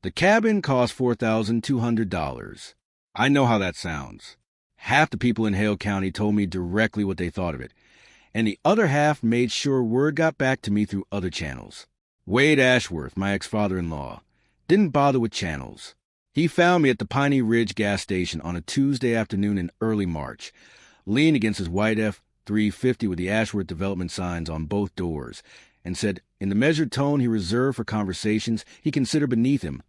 The cabin cost $4,200. I know how that sounds. Half the people in Hale County told me directly what they thought of it, and the other half made sure word got back to me through other channels. Wade Ashworth, my ex-father-in-law, didn't bother with channels. He found me at the Piney Ridge gas station on a Tuesday afternoon in early March, leaned against his white F-350 with the Ashworth development signs on both doors, and said, in the measured tone he reserved for conversations he considered beneath him,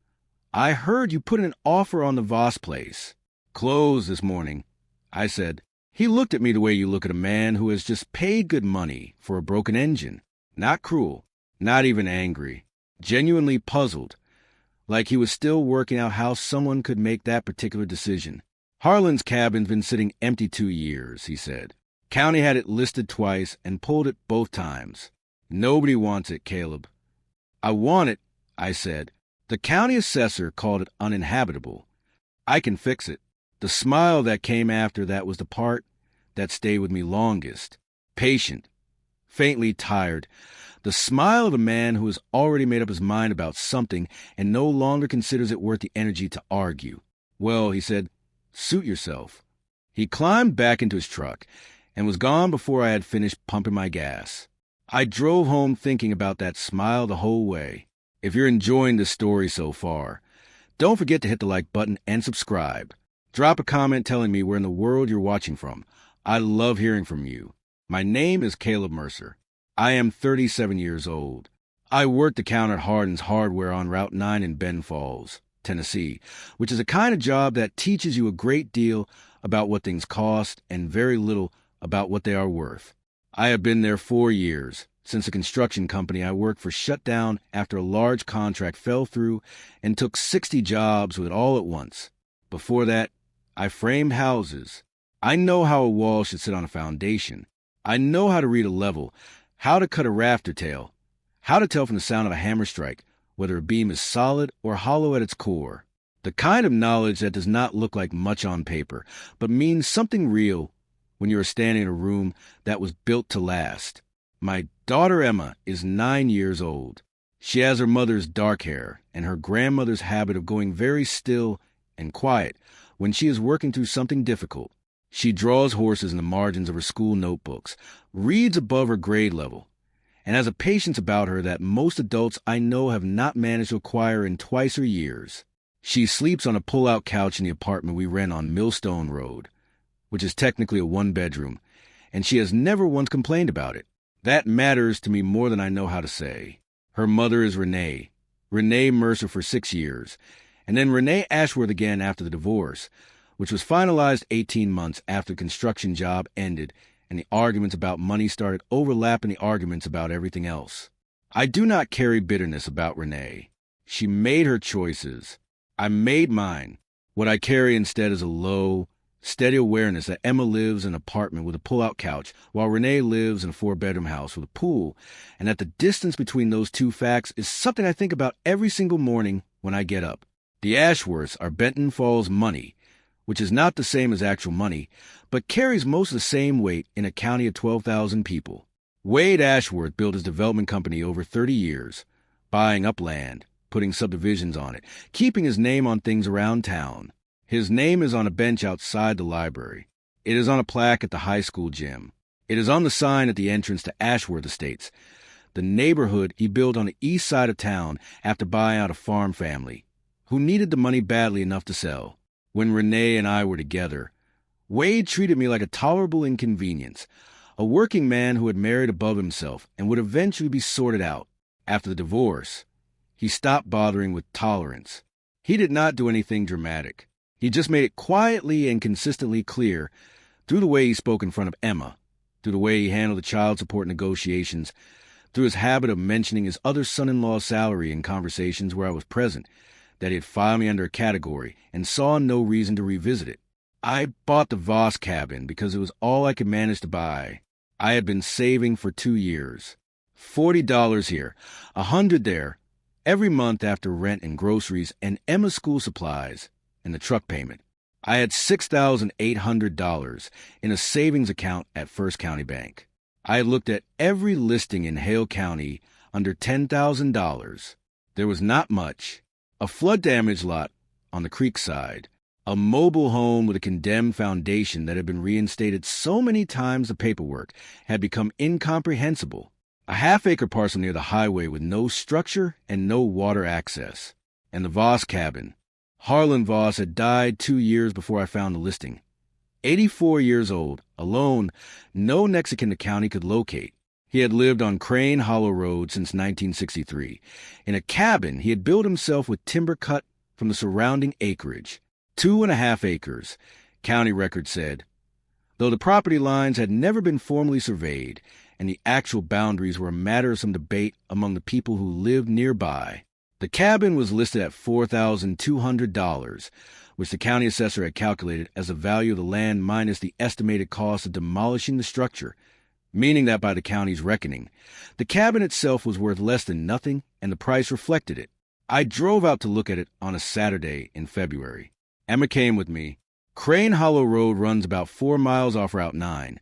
"I heard you put an offer on the Voss place." "Closed this morning," I said. He looked at me the way you look at a man who has just paid good money for a broken engine. Not cruel, not even angry, genuinely puzzled, like he was still working out how someone could make that particular decision. "Harlan's cabin's been sitting empty 2 years," he said. "County had it listed twice and pulled it both times. Nobody wants it, Caleb." "I want it," I said. "The county assessor called it uninhabitable. I can fix it." The smile that came after that was the part that stayed with me longest. Patient, faintly tired. The smile of a man who has already made up his mind about something and no longer considers it worth the energy to argue. "Well," he said, "suit yourself." He climbed back into his truck and was gone before I had finished pumping my gas. I drove home thinking about that smile the whole way. If you're enjoying this story so far, don't forget to hit the like button and subscribe. Drop a comment telling me where in the world you're watching from. I love hearing from you. My name is Caleb Mercer. I am 37 years old. I work the counter at Hardin's Hardware on Route 9 in Bend Falls, Tennessee, which is a kind of job that teaches you a great deal about what things cost and very little about what they are worth. I have been there 4 years, since the construction company I worked for shut down after a large contract fell through and took 60 jobs with it all at once. Before that, I framed houses. I know how a wall should sit on a foundation. I know how to read a level, how to cut a rafter tail, how to tell from the sound of a hammer strike whether a beam is solid or hollow at its core. The kind of knowledge that does not look like much on paper, but means something real when you are standing in a room that was built to last. My daughter Emma is 9 years old. She has her mother's dark hair and her grandmother's habit of going very still and quiet when she is working through something difficult. She draws horses in the margins of her school notebooks, reads above her grade level, and has a patience about her that most adults I know have not managed to acquire in twice her years. She sleeps on a pull-out couch in the apartment we rent on Millstone Road, which is technically a one-bedroom, and she has never once complained about it. That matters to me more than I know how to say. Her mother is Renee Mercer for 6 years, and then Renee Ashworth again after the divorce, which was finalized 18 months after the construction job ended and the arguments about money started overlapping the arguments about everything else. I do not carry bitterness about Renee. She made her choices. I made mine. What I carry instead is a low, steady awareness that Emma lives in an apartment with a pull-out couch, while Renee lives in a 4-bedroom house with a pool, and that the distance between those two facts is something I think about every single morning when I get up. The Ashworths are Benton Falls money, which is not the same as actual money, but carries most of the same weight in a county of 12,000 people. Wade Ashworth built his development company over 30 years, buying up land, putting subdivisions on it, keeping his name on things around town. His name is on a bench outside the library. It is on a plaque at the high school gym. It is on the sign at the entrance to Ashworth Estates, the neighborhood he built on the east side of town after buying out a farm family, who needed the money badly enough to sell. When Renee and I were together, Wade treated me like a tolerable inconvenience, a working man who had married above himself and would eventually be sorted out. After the divorce, he stopped bothering with tolerance. He did not do anything dramatic. He just made it quietly and consistently clear, through the way he spoke in front of Emma, through the way he handled the child support negotiations, through his habit of mentioning his other son-in-law's salary in conversations where I was present, that he had filed me under a category and saw no reason to revisit it. I bought the Voss cabin because it was all I could manage to buy. I had been saving for 2 years. $40 here, $100 there, every month after rent and groceries and Emma's school supplies and the truck payment. I had $6,800 in a savings account at First County Bank. I had looked at every listing in Hale County under $10,000. There was not much. A flood-damaged lot on the creek side. A mobile home with a condemned foundation that had been reinstated so many times the paperwork had become incomprehensible. A half-acre parcel near the highway with no structure and no water access. And the Voss cabin. Harlan Voss had died 2 years before I found the listing. 84 years old, alone, no next of kin the county could locate. He had lived on Crane Hollow Road since 1963. In a cabin he had built himself with timber cut from the surrounding acreage. 2.5 acres, county record said, though the property lines had never been formally surveyed, and the actual boundaries were a matter of some debate among the people who lived nearby. The cabin was listed at $4,200, which the county assessor had calculated as the value of the land minus the estimated cost of demolishing the structure, meaning that by the county's reckoning, the cabin itself was worth less than nothing, and the price reflected it. I drove out to look at it on a Saturday in February. Emma came with me. Crane Hollow Road runs about 4 miles off Route 9,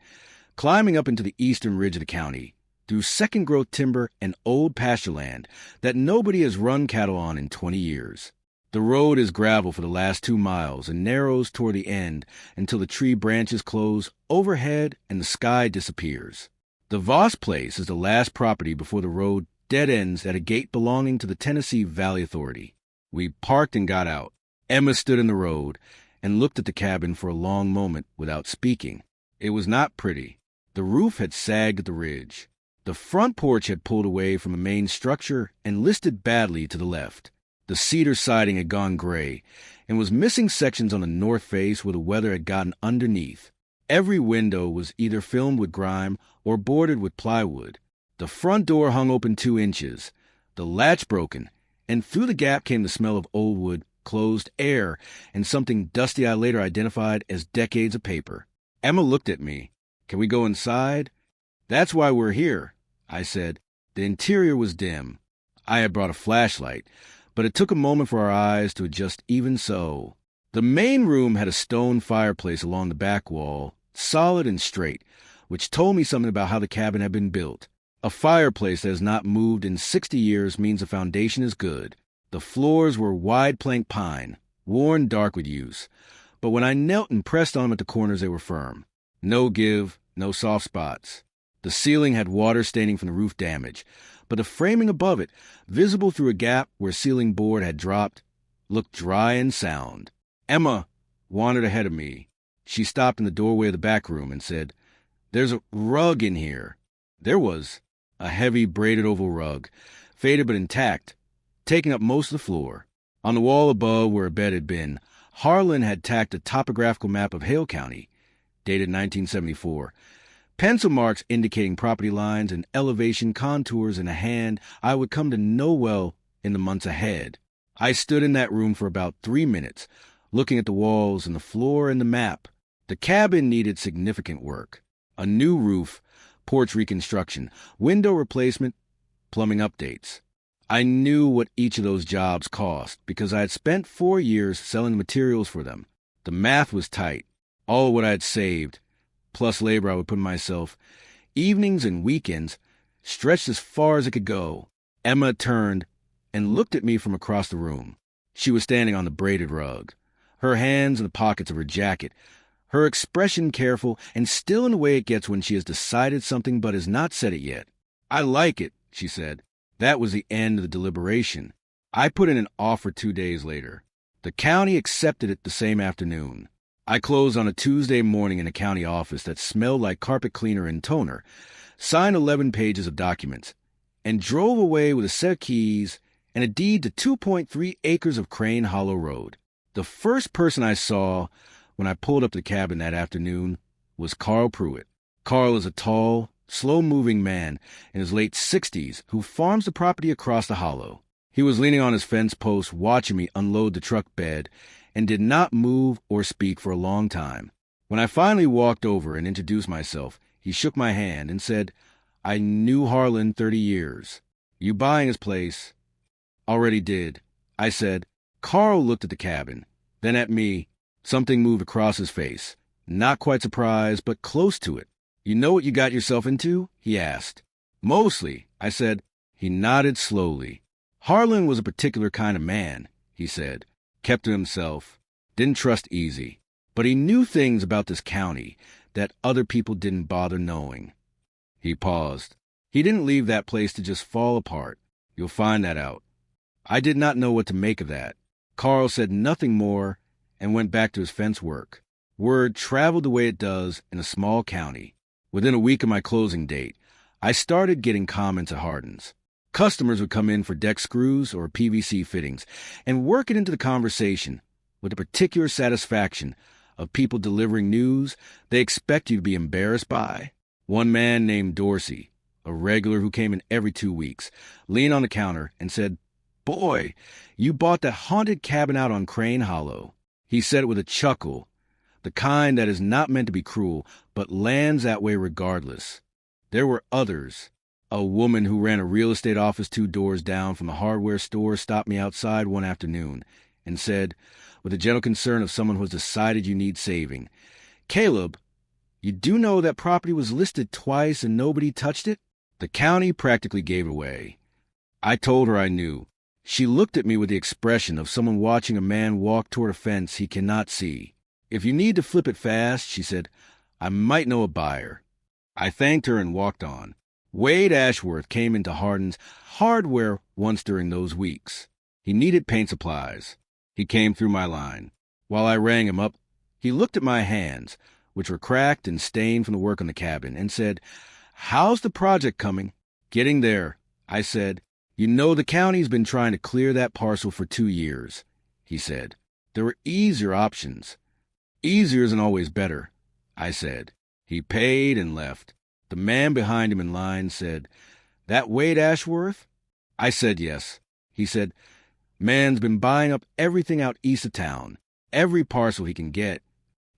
climbing up into the eastern ridge of the county, through second-growth timber and old pasture land that nobody has run cattle on in 20 years. The road is gravel for the last 2 miles and narrows toward the end until the tree branches close overhead and the sky disappears. The Voss place is the last property before the road dead ends at a gate belonging to the Tennessee Valley Authority. We parked and got out. Emma stood in the road and looked at the cabin for a long moment without speaking. It was not pretty. The roof had sagged at the ridge. The front porch had pulled away from the main structure and listed badly to the left. The cedar siding had gone gray and was missing sections on the north face where the weather had gotten underneath. Every window was either filmed with grime or boarded with plywood. The front door hung open 2 inches, the latch broken, and through the gap came the smell of old wood, closed air, and something dusty I later identified as decades of paper. Emma looked at me. "Can we go inside?" "That's why we're here," I said. The interior was dim. I had brought a flashlight, but it took a moment for our eyes to adjust even so. The main room had a stone fireplace along the back wall, solid and straight, which told me something about how the cabin had been built. A fireplace that has not moved in 60 years means the foundation is good. The floors were wide plank pine, worn dark with use, but when I knelt and pressed on them at the corners they were firm. No give, no soft spots. The ceiling had water staining from the roof damage, but the framing above it, visible through a gap where ceiling board had dropped, looked dry and sound. Emma wandered ahead of me. She stopped in the doorway of the back room and said, "There's a rug in here." There was. A heavy braided oval rug, faded but intact, taking up most of the floor. On the wall above where a bed had been, Harlan had tacked a topographical map of Hale County, dated 1974, pencil marks indicating property lines and elevation contours in a hand I would come to know well in the months ahead. I stood in that room for about 3 minutes, looking at the walls and the floor and the map. The cabin needed significant work. A new roof, porch reconstruction, window replacement, plumbing updates. I knew what each of those jobs cost because I had spent 4 years selling materials for them. The math was tight. All what I had saved, plus labor I would put in myself, evenings and weekends, stretched as far as it could go. Emma turned and looked at me from across the room. She was standing on the braided rug, her hands in the pockets of her jacket, her expression careful and still in the way it gets when she has decided something but has not said it yet. "I like it," she said. That was the end of the deliberation. I put in an offer 2 days later. The county accepted it the same afternoon. I closed on a Tuesday morning in a county office that smelled like carpet cleaner and toner, signed 11 pages of documents, and drove away with a set of keys and a deed to 2.3 acres of Crane Hollow Road. The first person I saw when I pulled up to the cabin that afternoon was Carl Pruitt. Carl is a tall, slow-moving man in his late 60s who farms the property across the hollow. He was leaning on his fence post watching me unload the truck bed and did not move or speak for a long time. When I finally walked over and introduced myself, he shook my hand and said, "I knew Harlan 30 years. You buying his place?" "Already did," I said. Carl looked at the cabin, then at me. Something moved across his face. Not quite surprised, but close to it. "You know what you got yourself into?" he asked. "Mostly," I said. He nodded slowly. Harlan was a particular kind of man. he said. Kept to himself. Didn't trust easy. But he knew things about this county that other people didn't bother knowing. He paused. He didn't leave that place to just fall apart. You'll find that out. I did not know what to make of that. Carl said nothing more and went back to his fence work. Word traveled the way it does in a small county. Within a week of my closing date, I started getting comments at Hardin's. Customers would come in for deck screws or PVC fittings and work it into the conversation with the particular satisfaction of people delivering news they expect you to be embarrassed by. One man named Dorsey, a regular who came in every 2 weeks, leaned on the counter and said, "Boy, you bought that haunted cabin out on Crane Hollow." He said it with a chuckle, the kind that is not meant to be cruel, but lands that way regardless. There were others. A woman who ran a real estate office 2 doors down from the hardware store stopped me outside one afternoon and said, with the gentle concern of someone who has decided you need saving, "Caleb, you do know that property was listed twice and nobody touched it?" The county practically gave it away. I told her I knew. She looked at me with the expression of someone watching a man walk toward a fence he cannot see. "If you need to flip it fast," she said, "I might know a buyer." I thanked her and walked on. Wade Ashworth came into Hardin's hardware once during those weeks. He needed paint supplies. He came through my line. While I rang him up, he looked at my hands, which were cracked and stained from the work on the cabin, and said, "How's the project coming?" "Getting there," I said. "You know the county's been trying to clear that parcel for 2 years," he said. "There were easier options." "Easier isn't always better," I said. He paid and left. The man behind him in line said, "That Wade Ashworth?" I said yes. He said, "Man's been buying up everything out east of town, every parcel he can get."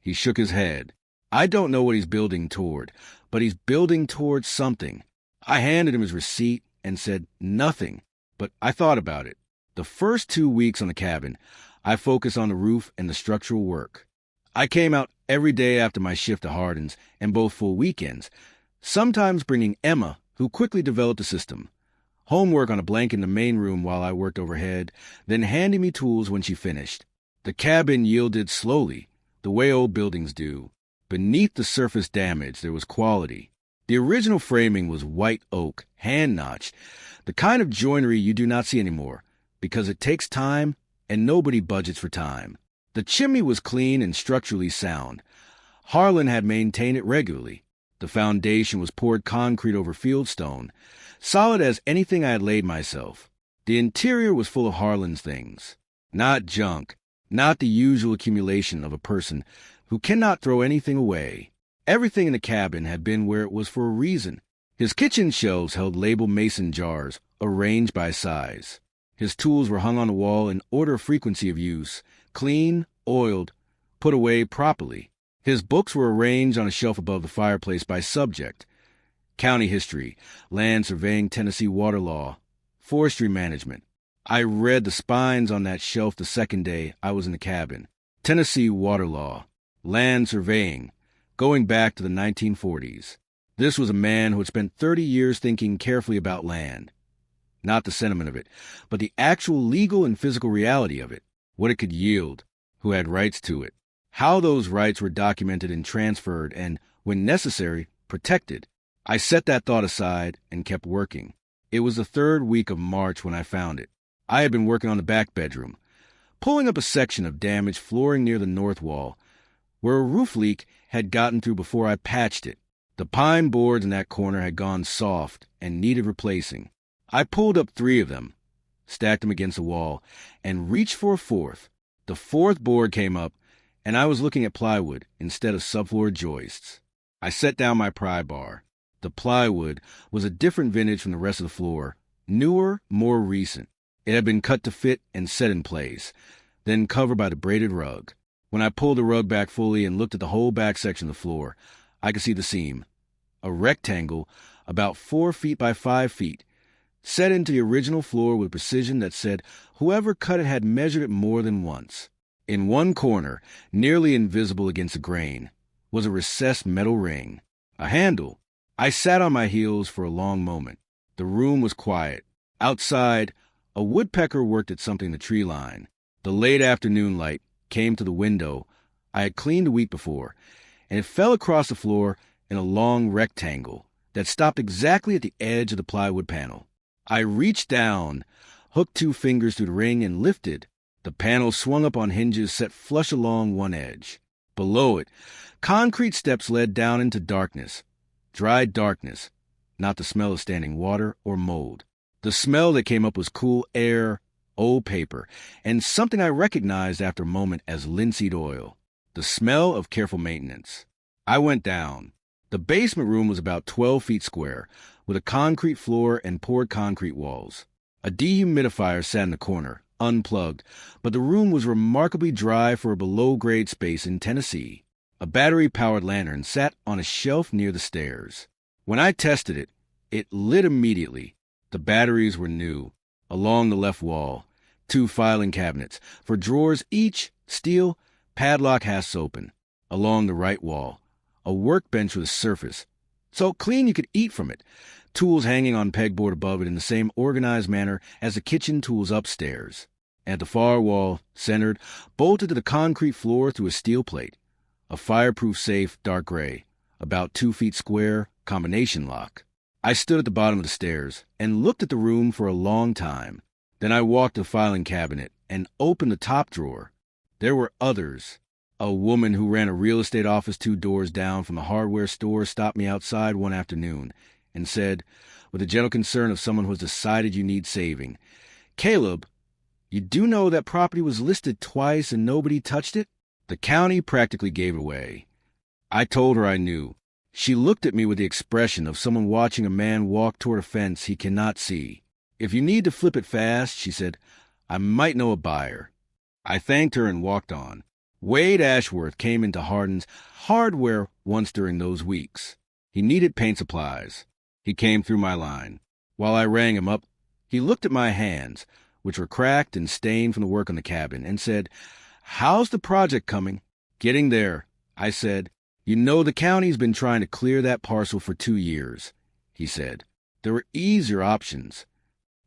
He shook his head. "I don't know what he's building toward, but he's building toward something." I handed him his receipt and said nothing, but I thought about it. The first 2 weeks on the cabin, I focused on the roof and the structural work. I came out every day after my shift to Hardin's and both full weekends, sometimes bringing Emma, who quickly developed a system. Homework on a blanket in the main room while I worked overhead, then handing me tools when she finished. The cabin yielded slowly, the way old buildings do. Beneath the surface damage, there was quality. The original framing was white oak, hand-notched, the kind of joinery you do not see anymore, because it takes time and nobody budgets for time. The chimney was clean and structurally sound. Harlan had maintained it regularly. The foundation was poured concrete over fieldstone, solid as anything I had laid myself. The interior was full of Harlan's things. Not junk, not the usual accumulation of a person who cannot throw anything away. Everything in the cabin had been where it was for a reason. His kitchen shelves held labeled mason jars, arranged by size. His tools were hung on the wall in order of frequency of use, clean, oiled, put away properly. His books were arranged on a shelf above the fireplace by subject: county history, land surveying, Tennessee water law, forestry management. I read the spines on that shelf the second day I was in the cabin. Tennessee water law, land surveying, going back to the 1940s. This was a man who had spent 30 years thinking carefully about land. Not the sentiment of it, but the actual legal and physical reality of it, what it could yield, who had rights to it, how those rights were documented and transferred and, when necessary, protected. I set that thought aside and kept working. It was the 3rd week of March when I found it. I had been working on the back bedroom, pulling up a section of damaged flooring near the north wall, where a roof leak had gotten through before I patched it. The pine boards in that corner had gone soft and needed replacing. I pulled up 3 of them, stacked them against the wall, and reached for a 4th. The 4th board came up, and I was looking at plywood instead of subfloor joists. I set down my pry bar. The plywood was a different vintage from the rest of the floor, newer, more recent. It had been cut to fit and set in place, then covered by the braided rug. When I pulled the rug back fully and looked at the whole back section of the floor, I could see the seam, a rectangle about 4 feet by 5 feet, set into the original floor with precision that said whoever cut it had measured it more than once. In one corner, nearly invisible against the grain, was a recessed metal ring, a handle. I sat on my heels for a long moment. The room was quiet. Outside, a woodpecker worked at something in the tree line. The late afternoon light came to the window I had cleaned a week before, and it fell across the floor in a long rectangle that stopped exactly at the edge of the plywood panel. I reached down, hooked 2 fingers through the ring, and lifted. The panel swung up on hinges set flush along one edge. Below it, concrete steps led down into darkness. Dry darkness, not the smell of standing water or mold. The smell that came up was cool air, old paper, and something I recognized after a moment as linseed oil. The smell of careful maintenance. I went down. The basement room was about 12 feet square, with a concrete floor and poured concrete walls. A dehumidifier sat in the corner, unplugged, but the room was remarkably dry for a below-grade space in Tennessee. A battery-powered lantern sat on a shelf near the stairs. When I tested it, it lit immediately. The batteries were new. Along the left wall, 2 filing cabinets, for drawers each, steel, padlock hasps open. Along the right wall, a workbench with a surface, so clean you could eat from it, tools hanging on pegboard above it in the same organized manner as the kitchen tools upstairs. At the far wall, centered, bolted to the concrete floor through a steel plate, a fireproof safe, dark gray, about 2 feet square, combination lock. I stood at the bottom of the stairs and looked at the room for a long time. Then I walked to the filing cabinet and opened the top drawer. There were others. A woman who ran a real estate office 2 doors down from the hardware store stopped me outside one afternoon and said, with the gentle concern of someone who has decided you need saving, "Caleb, you do know that property was listed twice and nobody touched it?" The county practically gave it away. I told her I knew. She looked at me with the expression of someone watching a man walk toward a fence he cannot see. "If you need to flip it fast," she said, "I might know a buyer." I thanked her and walked on. Wade Ashworth came into Hardin's hardware once during those weeks. He needed paint supplies. He came through my line. While I rang him up, he looked at my hands, which were cracked and stained from the work on the cabin, and said, "How's the project coming?" "Getting there," I said. "You know the county's been trying to clear that parcel for 2 years," he said. "There were easier options."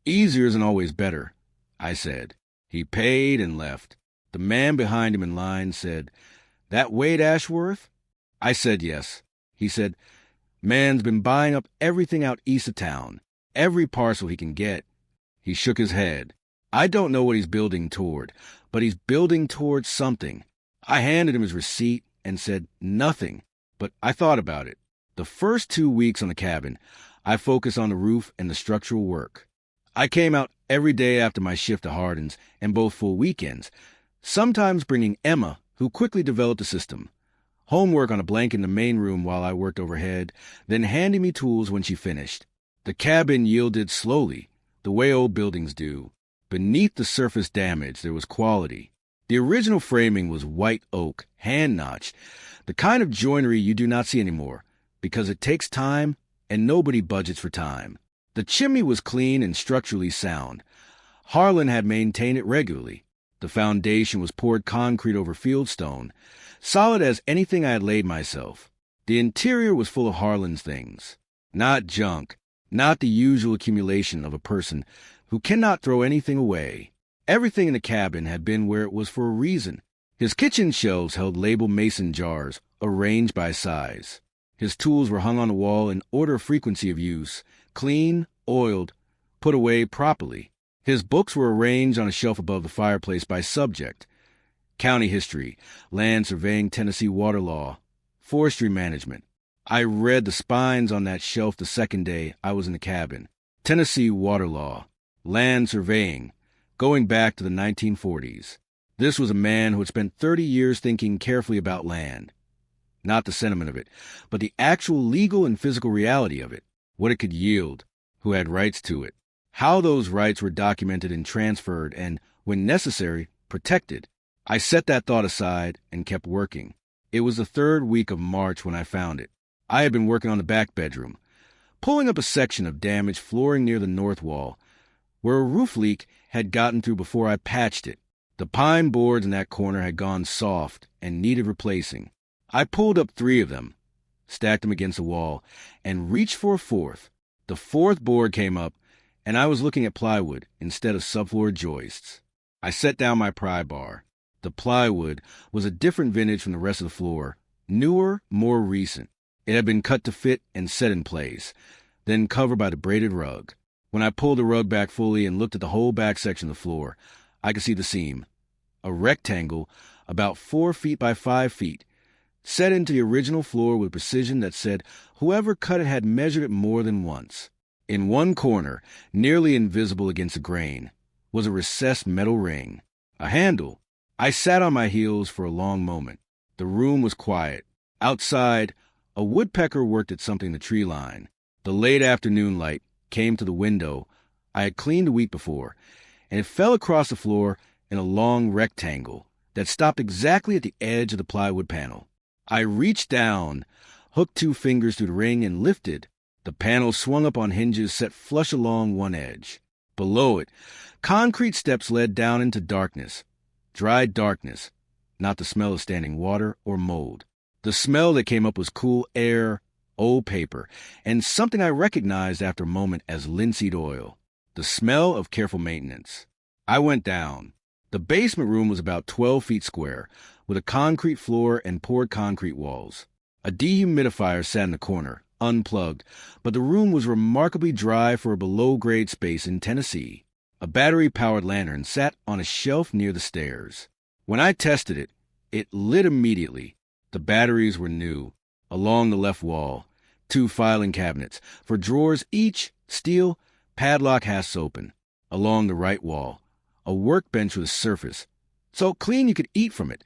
"Easier isn't always better," I said. He paid and left. The man behind him in line said, "That Wade Ashworth?" I said yes. He said, "Man's been buying up everything out east of town, every parcel he can get." He shook his head. "I don't know what he's building toward, but he's building towards something." I handed him his receipt and said nothing, but I thought about it. The first 2 weeks on the cabin, I focused on the roof and the structural work. I came out every day after my shift at Hardin's and both full weekends, sometimes bringing Emma, who quickly developed a system. Homework on a blanket in the main room while I worked overhead, then handing me tools when she finished. The cabin yielded slowly, the way old buildings do. Beneath the surface damage, there was quality. The original framing was white oak, hand-notched, the kind of joinery you do not see anymore, because it takes time and nobody budgets for time. The chimney was clean and structurally sound. Harlan had maintained it regularly. The foundation was poured concrete over fieldstone, solid as anything I had laid myself. The interior was full of Harlan's things. Not junk, not the usual accumulation of a person who cannot throw anything away. Everything in the cabin had been where it was for a reason. His kitchen shelves held labeled mason jars, arranged by size. His tools were hung on the wall in order of frequency of use, clean, oiled, put away properly. His books were arranged on a shelf above the fireplace by subject: county history, land surveying, Tennessee water law, forestry management. I read the spines on that shelf the second day I was in the cabin. Tennessee water law, land surveying, going back to the 1940s. This was a man who had spent 30 years thinking carefully about land. Not the sentiment of it, but the actual legal and physical reality of it, what it could yield, who had rights to it, how those rights were documented and transferred and, when necessary, protected. I set that thought aside and kept working. It was the 3rd week of March when I found it. I had been working on the back bedroom, pulling up a section of damaged flooring near the north wall, where a roof leak had gotten through before I patched it. The pine boards in that corner had gone soft and needed replacing. I pulled up 3 of them, stacked them against the wall, and reached for a 4th. The 4th board came up, and I was looking at plywood instead of subfloor joists. I set down my pry bar. The plywood was a different vintage from the rest of the floor, newer, more recent. It had been cut to fit and set in place, then covered by the braided rug. When I pulled the rug back fully and looked at the whole back section of the floor, I could see the seam. A rectangle about 4 feet by 5 feet, set into the original floor with precision that said whoever cut it had measured it more than once. In one corner, nearly invisible against the grain, was a recessed metal ring. A handle. I sat on my heels for a long moment. The room was quiet. Outside, a woodpecker worked at something in the tree line. The late afternoon light came to the window I had cleaned the week before, and it fell across the floor in a long rectangle that stopped exactly at the edge of the plywood panel. I reached down, hooked 2 fingers through the ring, and lifted. The panel swung up on hinges set flush along one edge. Below it, concrete steps led down into darkness. Dry darkness, not the smell of standing water or mold. The smell that came up was cool air, old paper, and something I recognized after a moment as linseed oil. The smell of careful maintenance. I went down. The basement room was about 12 feet square, with a concrete floor and poured concrete walls. A dehumidifier sat in the corner, unplugged, but the room was remarkably dry for a below-grade space in Tennessee. A battery-powered lantern sat on a shelf near the stairs. When I tested it, it lit immediately. The batteries were new. Along the left wall, 2 filing cabinets, for drawers each, steel, padlock hasps open. Along the right wall, a workbench with a surface, so clean you could eat from it,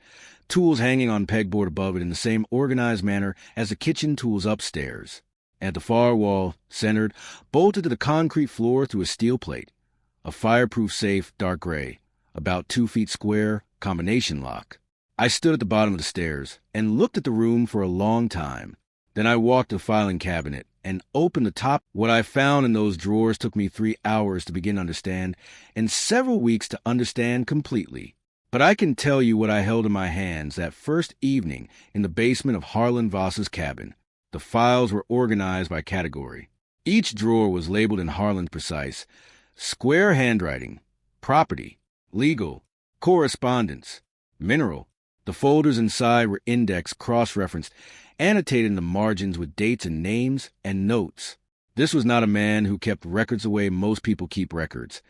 tools hanging on pegboard above it in the same organized manner as the kitchen tools upstairs. At the far wall, centered, bolted to the concrete floor through a steel plate, a fireproof safe, dark gray, about 2 feet square, combination lock. I stood at the bottom of the stairs and looked at the room for a long time. Then I walked to the filing cabinet and opened the top. What I found in those drawers took me 3 hours to begin to understand and several weeks to understand completely. But I can tell you what I held in my hands that first evening in the basement of Harlan Voss's cabin. The files were organized by category. Each drawer was labeled in Harlan's precise, square handwriting: property, legal, correspondence, mineral. The folders inside were indexed, cross-referenced, annotated in the margins with dates and names and notes. This was not a man who kept records the way most people keep records,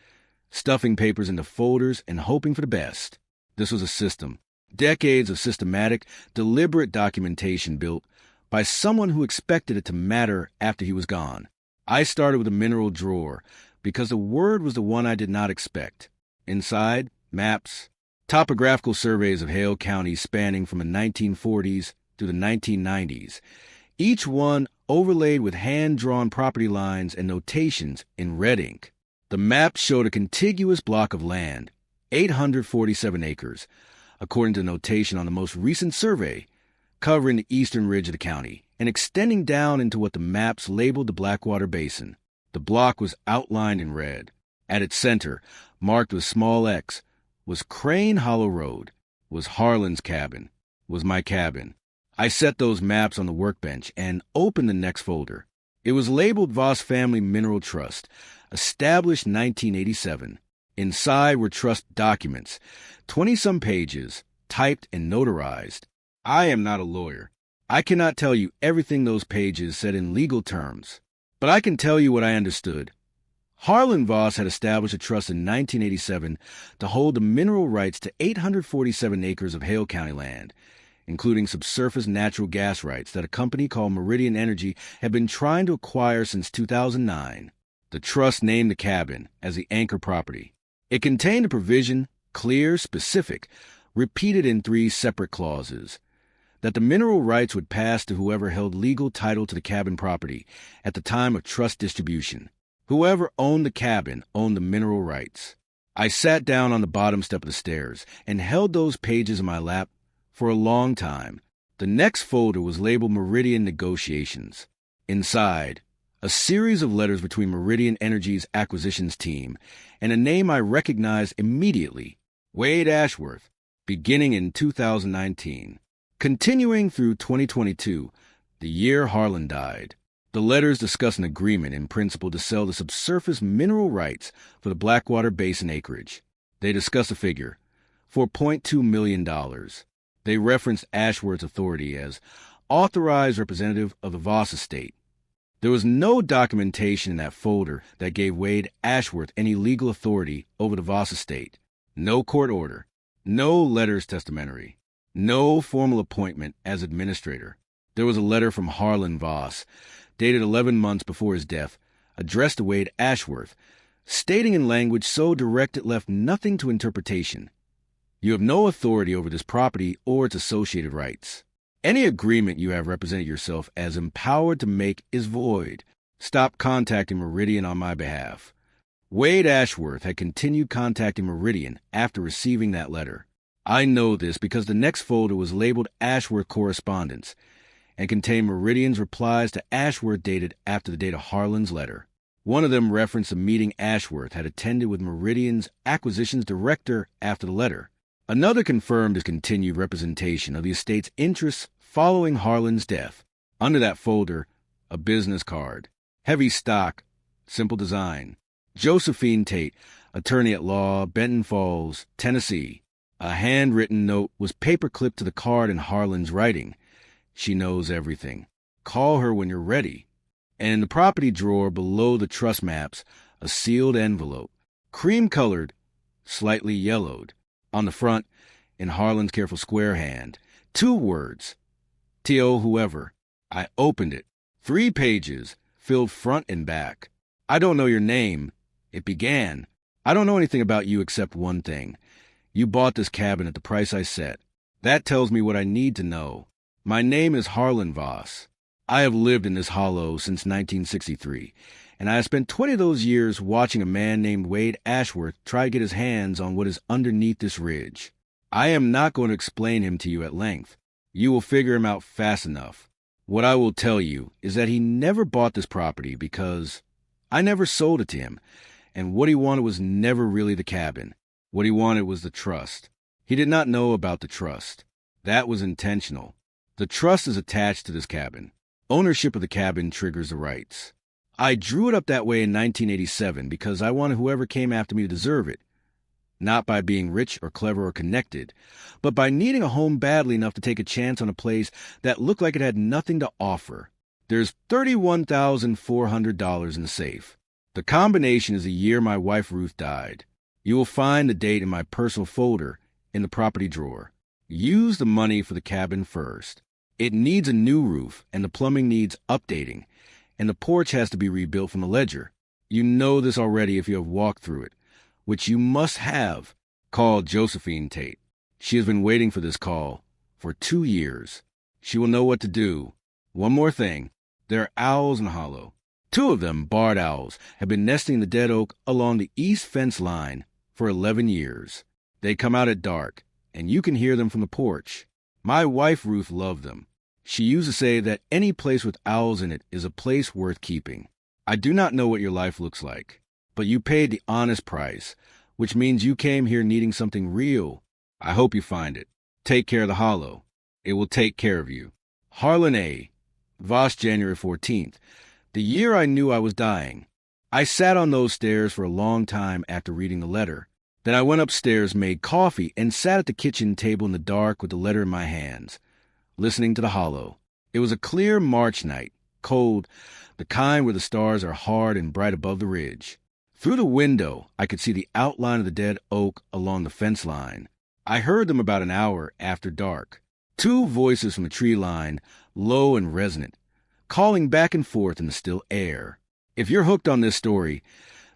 stuffing papers into folders and hoping for the best. This was a system. Decades of systematic, deliberate documentation built by someone who expected it to matter after he was gone. I started with a mineral drawer because the word was the one I did not expect. Inside, maps, topographical surveys of Hale County spanning from the 1940s through the 1990s, each one overlaid with hand-drawn property lines and notations in red ink. The map showed a contiguous block of land, 847 acres, according to notation on the most recent survey, covering the eastern ridge of the county and extending down into what the maps labeled the Blackwater Basin. The block was outlined in red. At its center, marked with small X, was Crane Hollow Road, was Harlan's cabin, was my cabin. I set those maps on the workbench and opened the next folder. It was labeled Voss Family Mineral Trust, established 1987. Inside were trust documents, 20-some pages, typed and notarized. I am not a lawyer. I cannot tell you everything those pages said in legal terms, but I can tell you what I understood. Harlan Voss had established a trust in 1987 to hold the mineral rights to 847 acres of Hale County land, including subsurface natural gas rights that a company called Meridian Energy had been trying to acquire since 2009. The trust named the cabin as the anchor property. It contained a provision, clear, specific, repeated in 3 separate clauses, that the mineral rights would pass to whoever held legal title to the cabin property at the time of trust distribution. Whoever owned the cabin owned the mineral rights. I sat down on the bottom step of the stairs and held those pages in my lap for a long time. The next folder was labeled Meridian Negotiations. Inside, a series of letters between Meridian Energy's acquisitions team and a name I recognized immediately, Wade Ashworth, beginning in 2019. Continuing through 2022, the year Harlan died. The letters discuss an agreement in principle to sell the subsurface mineral rights for the Blackwater Basin acreage. They discuss a figure, $4.2 million. They referenced Ashworth's authority as authorized representative of the Voss estate. There was no documentation in that folder that gave Wade Ashworth any legal authority over the Voss estate. No court order, no letters testamentary, no formal appointment as administrator. There was a letter from Harlan Voss, dated 11 months before his death, addressed to Wade Ashworth, stating in language so direct it left nothing to interpretation. You have no authority over this property or its associated rights. Any agreement you have represented yourself as empowered to make is void. Stop contacting Meridian on my behalf. Wade Ashworth had continued contacting Meridian after receiving that letter. I know this because the next folder was labeled Ashworth Correspondence and contained Meridian's replies to Ashworth dated after the date of Harlan's letter. One of them referenced a meeting Ashworth had attended with Meridian's acquisitions director after the letter. Another confirmed his continued representation of the estate's interests following Harlan's death. Under that folder, a business card. Heavy stock, simple design. Josephine Tate, attorney at law, Benton Falls, Tennessee. A handwritten note was paper-clipped to the card in Harlan's writing. She knows everything. Call her when you're ready. And in the property drawer below the trust maps, a sealed envelope. Cream-colored, slightly yellowed. On the front, in Harlan's careful square hand, 2 words. T.O. whoever. I opened it. 3 pages, filled front and back. I don't know your name. It began. I don't know anything about you except one thing. You bought this cabin at the price I set. That tells me what I need to know. My name is Harlan Voss. I have lived in this hollow since 1963, and I have spent 20 of those years watching a man named Wade Ashworth try to get his hands on what is underneath this ridge. I am not going to explain him to you at length. You will figure him out fast enough. What I will tell you is that he never bought this property because I never sold it to him, and what he wanted was never really the cabin. What he wanted was the trust. He did not know about the trust. That was intentional. The trust is attached to this cabin. Ownership of the cabin triggers the rights. I drew it up that way in 1987 because I wanted whoever came after me to deserve it. Not by being rich or clever or connected, but by needing a home badly enough to take a chance on a place that looked like it had nothing to offer. There's $31,400 in the safe. The combination is the year my wife Ruth died. You will find the date in my personal folder in the property drawer. Use the money for the cabin first. It needs a new roof, and the plumbing needs updating, and the porch has to be rebuilt from the ledger. You know this already if you have walked through it, which you must have. Call Josephine Tate. She has been waiting for this call for 2 years. She will know what to do. One more thing. There are owls in the hollow. 2 of them, barred owls, have been nesting in the dead oak along the east fence line for 11 years. They come out at dark, and you can hear them from the porch. My wife Ruth loved them. She used to say that any place with owls in it is a place worth keeping. I do not know what your life looks like, but you paid the honest price, which means you came here needing something real. I hope you find it. Take care of the hollow. It will take care of you. Harlan A. Voss, January 14th. The year I knew I was dying. I sat on those stairs for a long time after reading the letter. Then I went upstairs, made coffee, and sat at the kitchen table in the dark with the letter in my hands, listening to the hollow. It was a clear March night, cold, the kind where the stars are hard and bright above the ridge. Through the window, I could see the outline of the dead oak along the fence line. I heard them about an hour after dark. 2 voices from the tree line, low and resonant, calling back and forth in the still air. If you're hooked on this story,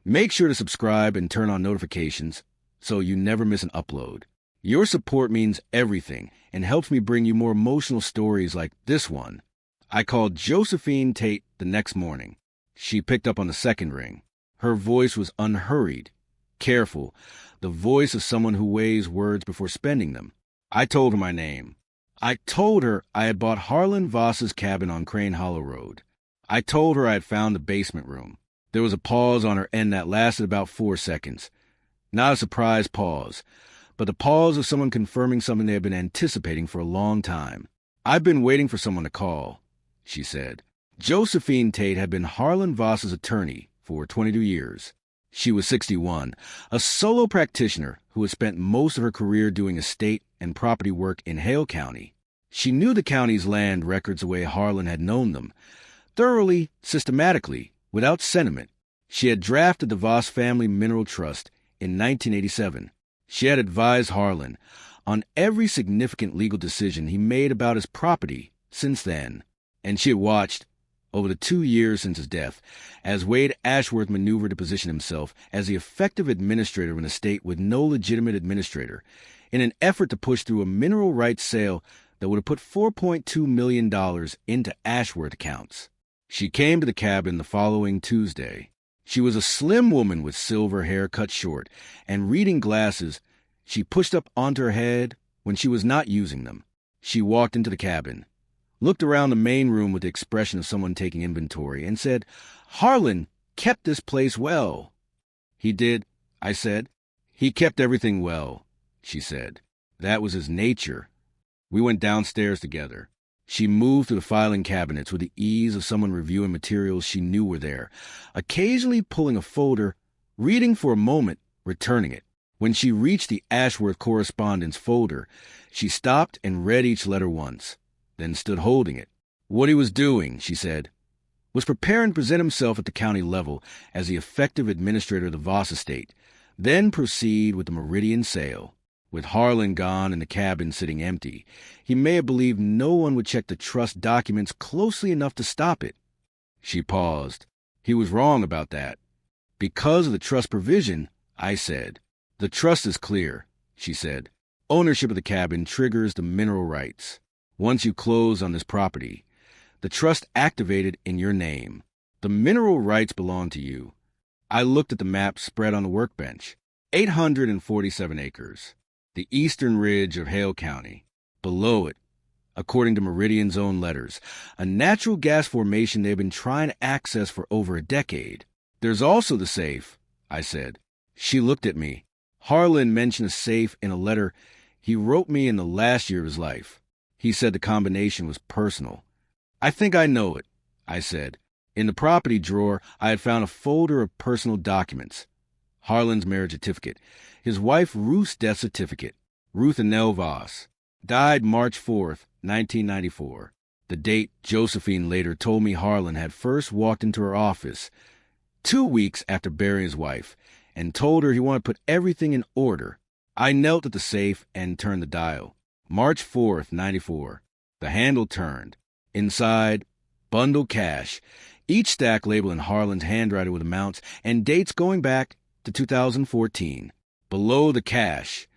make sure to subscribe and turn on notifications so you never miss an upload. Your support means everything and helps me bring you more emotional stories like this one. I called Josephine Tate the next morning. She picked up on the second ring. Her voice was unhurried, careful, the voice of someone who weighs words before spending them. I told her my name. I told her I had bought Harlan Voss's cabin on Crane Hollow Road. I told her I had found the basement room. There was a pause on her end that lasted about 4 seconds. Not a surprised pause, but the pause of someone confirming something they had been anticipating for a long time. I've been waiting for someone to call, she said. Josephine Tate had been Harlan Voss's attorney for 22 years. She was 61, a solo practitioner who had spent most of her career doing estate and property work in Hale County. She knew the county's land records the way Harlan had known them, thoroughly, systematically, without sentiment. She had drafted the Voss Family Mineral Trust in 1987. She had advised Harlan on every significant legal decision he made about his property since then, and she had watched, over the 2 years since his death, as Wade Ashworth maneuvered to position himself as the effective administrator of an estate with no legitimate administrator, in an effort to push through a mineral rights sale that would have put $4.2 million into Ashworth accounts. She came to the cabin the following Tuesday. She was a slim woman with silver hair cut short and reading glasses she pushed up onto her head when she was not using them. She walked into the cabin, looked around the main room with the expression of someone taking inventory, and said, "Harlan kept this place well." "He did," I said. "He kept everything well," she said. "That was his nature." We went downstairs together. She moved through the filing cabinets with the ease of someone reviewing materials she knew were there, occasionally pulling a folder, reading for a moment, returning it. When she reached the Ashworth correspondence folder, she stopped and read each letter once, then stood holding it. What he was doing, she said, was preparing to present himself at the county level as the effective administrator of the Voss estate, then proceed with the Meridian sale. With Harlan gone and the cabin sitting empty, he may have believed no one would check the trust documents closely enough to stop it. She paused. He was wrong about that. Because of the trust provision, I said. The trust is clear, she said. Ownership of the cabin triggers the mineral rights. Once you close on this property, the trust activated in your name. The mineral rights belong to you. I looked at the map spread on the workbench. 847 acres. The eastern ridge of Hale County. Below it, according to Meridian's own letters, a natural gas formation they've been trying to access for over a decade. There's also the safe, I said. She looked at me. Harlan mentioned a safe in a letter he wrote me in the last year of his life. He said the combination was personal. I think I know it, I said. In the property drawer, I had found a folder of personal documents. Harlan's marriage certificate, his wife Ruth's death certificate, Ruth Annelle Voss, died March 4th, 1994. The date Josephine later told me Harlan had first walked into her office 2 weeks after burying his wife and told her he wanted to put everything in order. I knelt at the safe and turned the dial. March 4th, 94. The handle turned. Inside, bundled cash, each stack labeled in Harlan's handwriting with amounts and dates going back to 2014. Below the cash,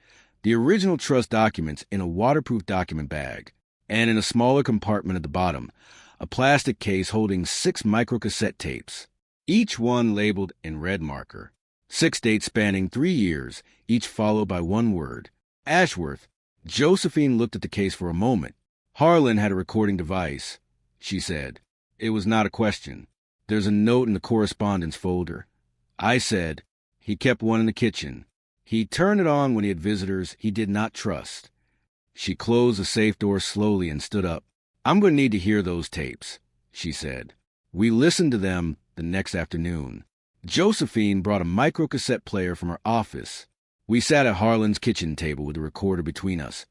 the original trust documents in a waterproof document bag, and in a smaller compartment at the bottom, a plastic case holding 6 microcassette tapes, each one labeled in red marker. 6 dates spanning 3 years, each followed by one word. Ashworth. Josephine looked at the case for a moment. Harlan had a recording device, she said. It was not a question. There's a note in the correspondence folder. I said, he kept one in the kitchen. He turned it on when he had visitors he did not trust. She closed the safe door slowly and stood up. I'm going to need to hear those tapes, she said. We listened to them the next afternoon. Josephine brought a microcassette player from her office. We sat at Harlan's kitchen table with the recorder between us,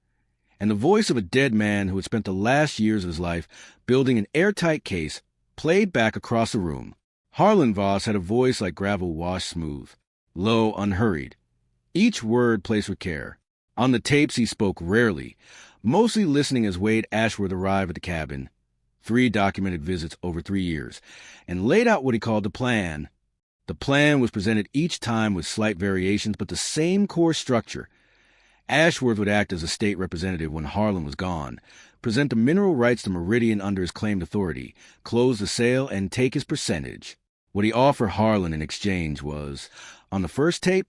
and the voice of a dead man who had spent the last years of his life building an airtight case played back across the room. Harlan Voss had a voice like gravel washed smooth, low, unhurried, each word placed with care. On the tapes he spoke rarely, mostly listening as Wade Ashworth arrived at the cabin, 3 documented visits over 3 years, and laid out what he called the plan. The plan was presented each time with slight variations, but the same core structure. Ashworth would act as a state representative when Harlan was gone, present the mineral rights to Meridian under his claimed authority, close the sale, and take his percentage. What he offered Harlan in exchange was, on the first tape,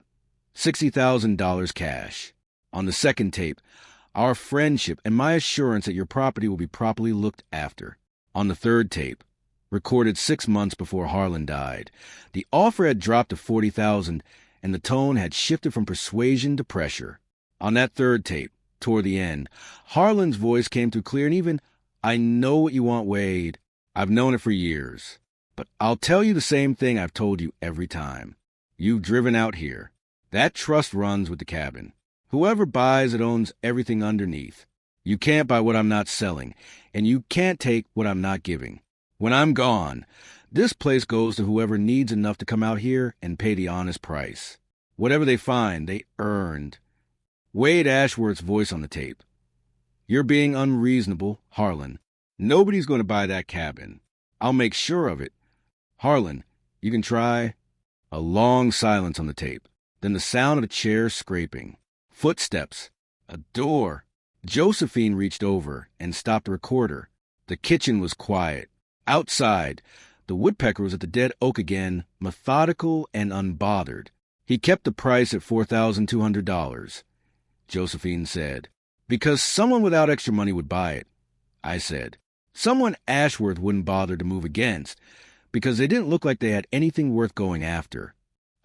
$60,000 cash. On the second tape, our friendship and my assurance that your property will be properly looked after. On the third tape, recorded 6 months before Harlan died, the offer had dropped to $40,000, and the tone had shifted from persuasion to pressure. On that third tape, toward the end, Harlan's voice came through clear and even, I know what you want, Wade. I've known it for years. But I'll tell you the same thing I've told you every time. You've driven out here. That trust runs with the cabin. Whoever buys it owns everything underneath. You can't buy what I'm not selling, and you can't take what I'm not giving. When I'm gone, this place goes to whoever needs enough to come out here and pay the honest price. Whatever they find, they earned. Wade Ashworth's voice on the tape. You're being unreasonable, Harlan. Nobody's going to buy that cabin. I'll make sure of it. Harlan, you can try. A long silence on the tape. Then the sound of a chair scraping. Footsteps. A door. Josephine reached over and stopped the recorder. The kitchen was quiet. Outside, the woodpecker was at the dead oak again, methodical and unbothered. He kept the price at $4,200. Josephine said, because someone without extra money would buy it. I said, someone Ashworth wouldn't bother to move against, because they didn't look like they had anything worth going after.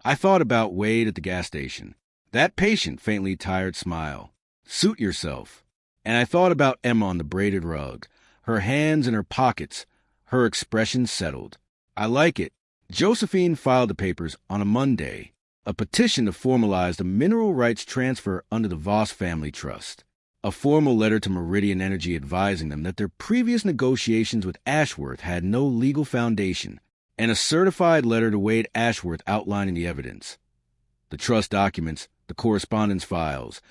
I thought about Wade at the gas station. That patient, faintly tired smile. Suit yourself. And I thought about Emma on the braided rug, her hands in her pockets, her expression settled. I like it. Josephine filed the papers on a Monday, a petition to formalize the mineral rights transfer under the Voss family trust, a formal letter to Meridian Energy advising them that their previous negotiations with Ashworth had no legal foundation, and a certified letter to Wade Ashworth outlining the evidence. The trust documents, the correspondence files,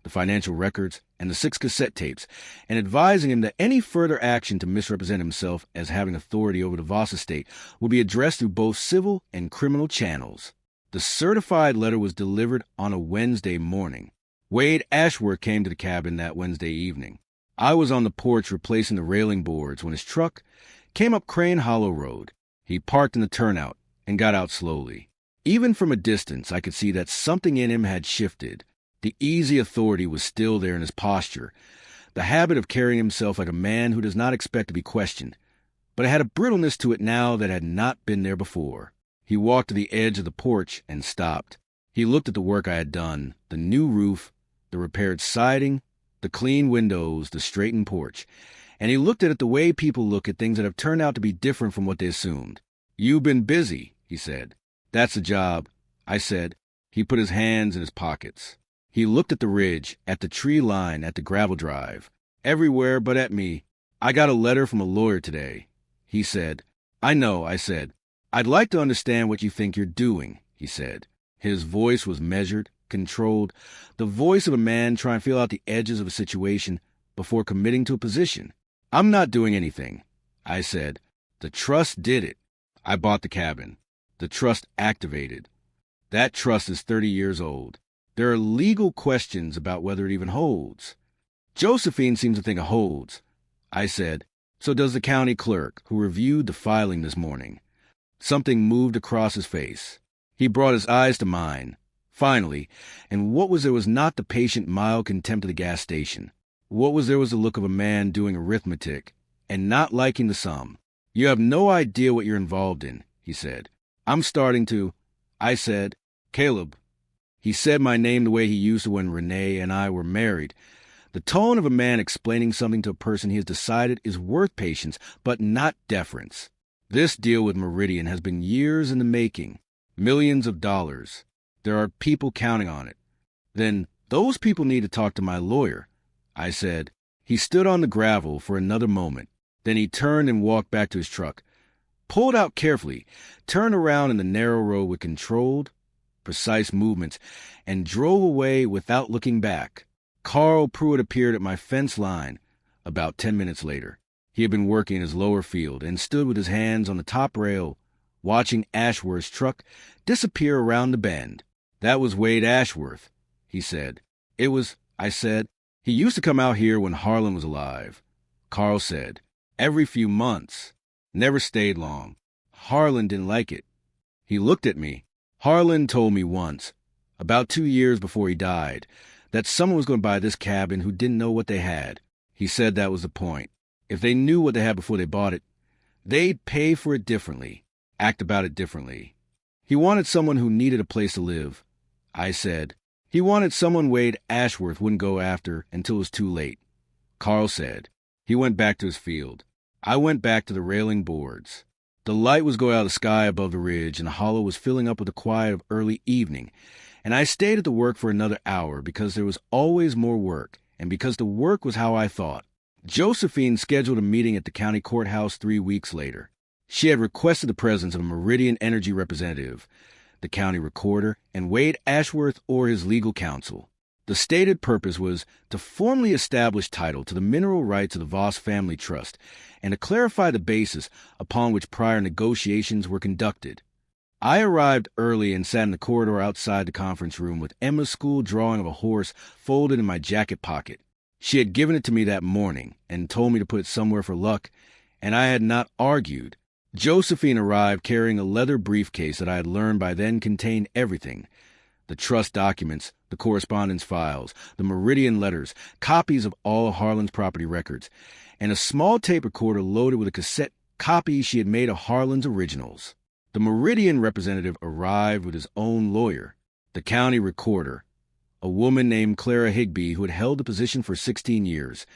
the financial records, and the 6 cassette tapes, and advising him that any further action to misrepresent himself as having authority over the Voss estate would be addressed through both civil and criminal channels. The certified letter was delivered on a Wednesday morning. Wade Ashworth came to the cabin that Wednesday evening. I was on the porch replacing the railing boards when his truck came up Crane Hollow Road. He parked in the turnout and got out slowly. Even from a distance, I could see that something in him had shifted. The easy authority was still there in his posture, the habit of carrying himself like a man who does not expect to be questioned, but it had a brittleness to it now that had not been there before. He walked to the edge of the porch and stopped. He looked at the work I had done, the new roof, the repaired siding, the clean windows, the straightened porch, and he looked at it the way people look at things that have turned out to be different from what they assumed. You've been busy, he said. That's the job, I said. He put his hands in his pockets. He looked at the ridge, at the tree line, at the gravel drive. Everywhere but at me. I got a letter from a lawyer today. He said. I know, I said. I'd like to understand what you think you're doing, he said. His voice was measured, controlled, the voice of a man trying to feel out the edges of a situation before committing to a position. I'm not doing anything, I said. The trust did it. I bought the cabin. The trust activated. That trust is 30 years old. There are legal questions about whether it even holds. Josephine seems to think it holds. I said, so does the county clerk, who reviewed the filing this morning. Something moved across his face. He brought his eyes to mine. Finally, and what was there was not the patient, mild contempt of the gas station. What was there was the look of a man doing arithmetic and not liking the sum. You have no idea what you're involved in, he said. I'm starting to. I said, Caleb. He said my name the way he used to when Renee and I were married. The tone of a man explaining something to a person he has decided is worth patience, but not deference. This deal with Meridian has been years in the making. Millions of dollars. There are people counting on it. Then those people need to talk to my lawyer, I said. He stood on the gravel for another moment. Then he turned and walked back to his truck, pulled out carefully, turned around in the narrow road with controlled, precise movements, and drove away without looking back. Carl Pruitt appeared at my fence line about 10 minutes later. He had been working in his lower field and stood with his hands on the top rail, watching Ashworth's truck disappear around the bend. That was Wade Ashworth, he said. It was, I said. He used to come out here when Harlan was alive. Carl said, every few months. Never stayed long. Harlan didn't like it. He looked at me. Harlan told me once, about 2 years before he died, that someone was going to buy this cabin who didn't know what they had. He said that was the point. If they knew what they had before they bought it, they'd pay for it differently, act about it differently. He wanted someone who needed a place to live. I said, he wanted someone Wade Ashworth wouldn't go after until it was too late. Carl said, he went back to his field. I went back to the railing boards. The light was going out of the sky above the ridge, and the hollow was filling up with the quiet of early evening, And I stayed at the work for another hour because there was always more work, and because the work was how I thought. Josephine scheduled a meeting at the county courthouse 3 weeks later. She had requested the presence of a Meridian Energy representative, the county recorder, and Wade Ashworth or his legal counsel. The stated purpose was to formally establish title to the mineral rights of the Voss family trust and to clarify the basis upon which prior negotiations were conducted. I arrived early and sat in the corridor outside the conference room with Emma's school drawing of a horse folded in my jacket pocket. She had given it to me that morning and told me to put it somewhere for luck, and I had not argued. Josephine arrived carrying a leather briefcase that I had learned by then contained everything: the trust documents, the correspondence files, the Meridian letters, copies of all Harlan's property records, and a small tape recorder loaded with a cassette copy she had made of Harlan's originals. The Meridian representative arrived with his own lawyer, the county recorder, a woman named Clara Higbee who had held the position for 16 years,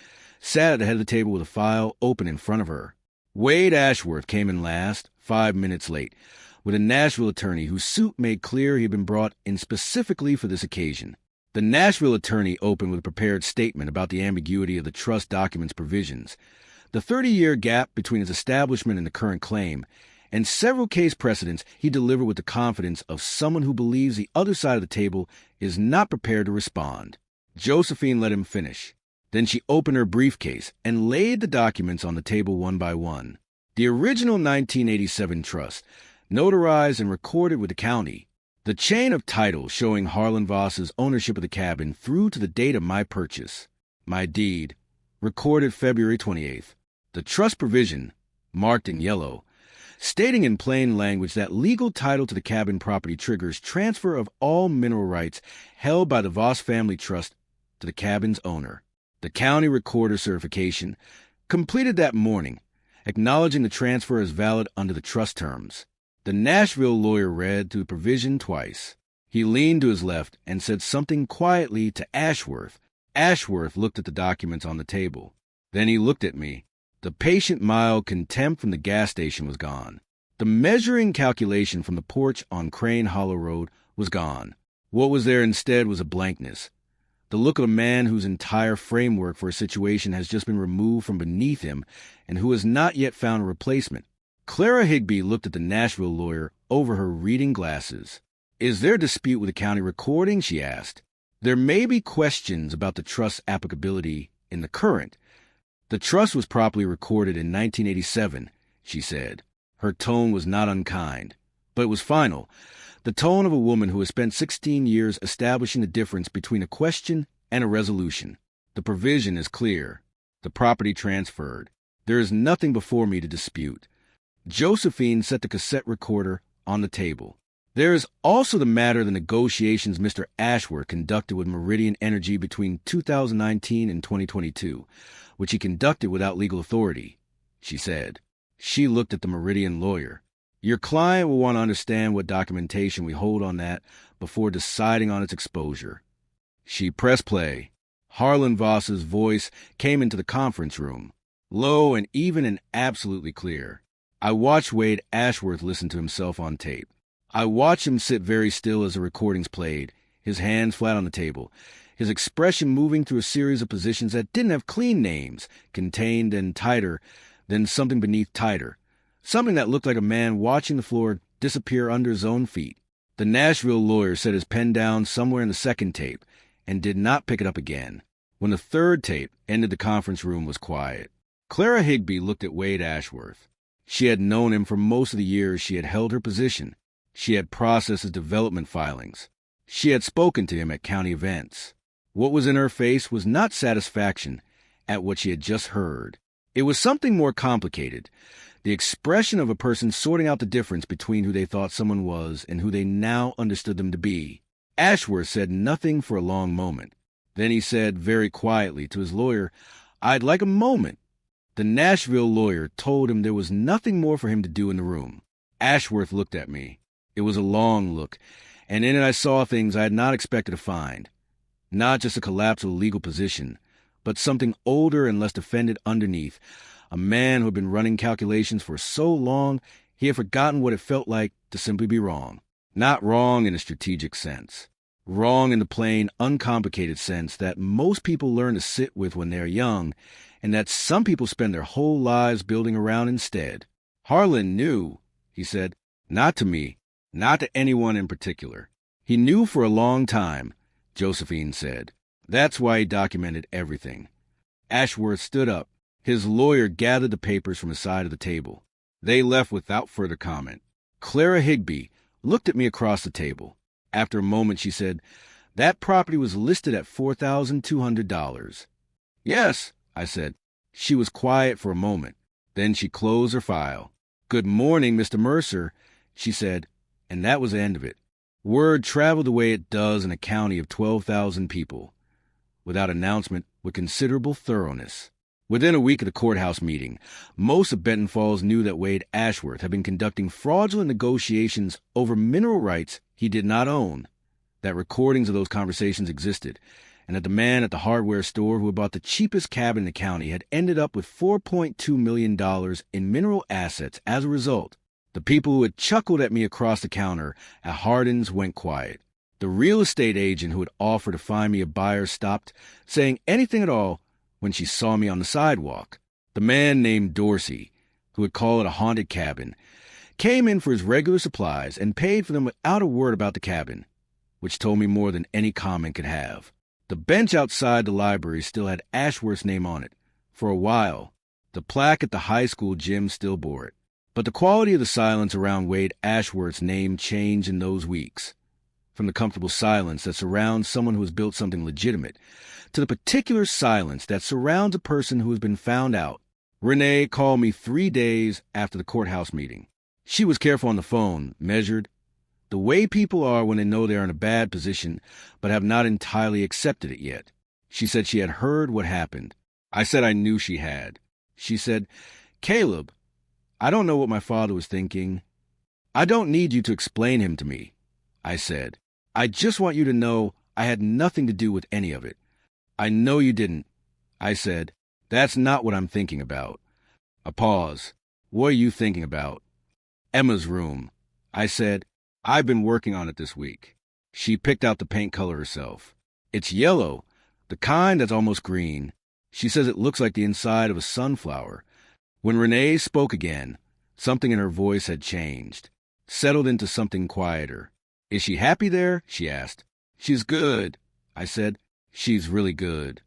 sat at the head of the table with a file open in front of her. Wade Ashworth came in last, 5 minutes late, with a Nashville attorney whose suit made clear he had been brought in specifically for this occasion. The Nashville attorney opened with a prepared statement about the ambiguity of the trust documents provisions, the 30-year gap between his establishment and the current claim, and several case precedents he delivered with the confidence of someone who believes the other side of the table is not prepared to respond. Josephine let him finish. Then she opened her briefcase and laid the documents on the table one by one. The original 1987 trust, notarized and recorded with the county. The chain of title showing Harlan Voss's ownership of the cabin through to the date of my purchase. My deed, recorded February 28th. The trust provision, marked in yellow, stating in plain language that legal title to the cabin property triggers transfer of all mineral rights held by the Voss family trust to the cabin's owner. The county recorder certification, completed that morning, acknowledging the transfer as valid under the trust terms. The Nashville lawyer read through the provision twice. He leaned to his left and said something quietly to Ashworth. Ashworth looked at the documents on the table. Then he looked at me. The patient mild contempt from the gas station was gone. The measuring calculation from the porch on Crane Hollow Road was gone. What was there instead was a blankness. The look of a man whose entire framework for a situation has just been removed from beneath him and who has not yet found a replacement. Clara Higbee looked at the Nashville lawyer over her reading glasses. "Is there a dispute with the county recording?" she asked. "There may be questions about the trust's applicability in the current. The trust was properly recorded in 1987, she said. Her tone was not unkind, but it was final, the tone of a woman who has spent 16 years establishing the difference between a question and a resolution. The provision is clear. The property transferred. There is nothing before me to dispute. Josephine set the cassette recorder on the table. There is also the matter of the negotiations Mr. Ashworth conducted with Meridian Energy between 2019 and 2022, which he conducted without legal authority, she said. She looked at the Meridian lawyer. Your client will want to understand what documentation we hold on that before deciding on its exposure. She pressed play. Harlan Voss's voice came into the conference room, low and even and absolutely clear. I watched Wade Ashworth listen to himself on tape. I watched him sit very still as the recordings played, his hands flat on the table, his expression moving through a series of positions that didn't have clean names, contained and tighter, then something beneath tighter, something that looked like a man watching the floor disappear under his own feet. The Nashville lawyer set his pen down somewhere in the second tape and did not pick it up again. When the third tape ended, the conference room was quiet. Clara Higbee looked at Wade Ashworth. She had known him for most of the years she had held her position. She had processed his development filings. She had spoken to him at county events. What was in her face was not satisfaction at what she had just heard. It was something more complicated, the expression of a person sorting out the difference between who they thought someone was and who they now understood them to be. Ashworth said nothing for a long moment. Then he said very quietly to his lawyer, "I'd like a moment." The Nashville lawyer told him there was nothing more for him to do in the room. Ashworth looked at me. It was a long look, and in it I saw things I had not expected to find. Not just a collapse of the legal position, but something older and less defended underneath. A man who had been running calculations for so long he had forgotten what it felt like to simply be wrong. Not wrong in a strategic sense. Wrong in the plain, uncomplicated sense that most people learn to sit with when they're young, and that some people spend their whole lives building around instead. Harlan knew, he said, not to me, not to anyone in particular. He knew for a long time, Josephine said. That's why he documented everything. Ashworth stood up. His lawyer gathered the papers from his side of the table. They left without further comment. Clara Higbee looked at me across the table. After a moment, she said, "That property was listed at $4,200. "Yes," I said. She was quiet for a moment. Then she closed her file. "Good morning, Mr. Mercer," she said, and that was the end of it. Word traveled the way it does in a county of 12,000 people, without announcement, with considerable thoroughness. Within a week of the courthouse meeting, most of Benton Falls knew that Wade Ashworth had been conducting fraudulent negotiations over mineral rights he did not own, that recordings of those conversations existed, and that the man at the hardware store who had bought the cheapest cabin in the county had ended up with $4.2 million in mineral assets as a result. The people who had chuckled at me across the counter at Hardin's went quiet. The real estate agent who had offered to find me a buyer stopped saying anything at all when she saw me on the sidewalk. The man named Dorsey, who had called it a haunted cabin, came in for his regular supplies and paid for them without a word about the cabin, which told me more than any comment could have. The bench outside the library still had Ashworth's name on it. For a while, the plaque at the high school gym still bore it. But the quality of the silence around Wade Ashworth's name changed in those weeks. From the comfortable silence that surrounds someone who has built something legitimate, to the particular silence that surrounds a person who has been found out. Renee called me 3 days after the courthouse meeting. She was careful on the phone, measured, the way people are when they know they are in a bad position but have not entirely accepted it yet. She said she had heard what happened. I said I knew she had. She said, "Caleb, I don't know what my father was thinking. I don't need you to explain him to me," I said. "I just want you to know I had nothing to do with any of it." "I know you didn't," I said. "That's not what I'm thinking about." A pause. "What are you thinking about?" "Emma's room." I said, "I've been working on it this week." She picked out the paint color herself. "It's yellow, the kind that's almost green. She says it looks like the inside of a sunflower." When Renee spoke again, something in her voice had changed, settled into something quieter. "Is she happy there?" she asked. "She's good," I said. "She's really good."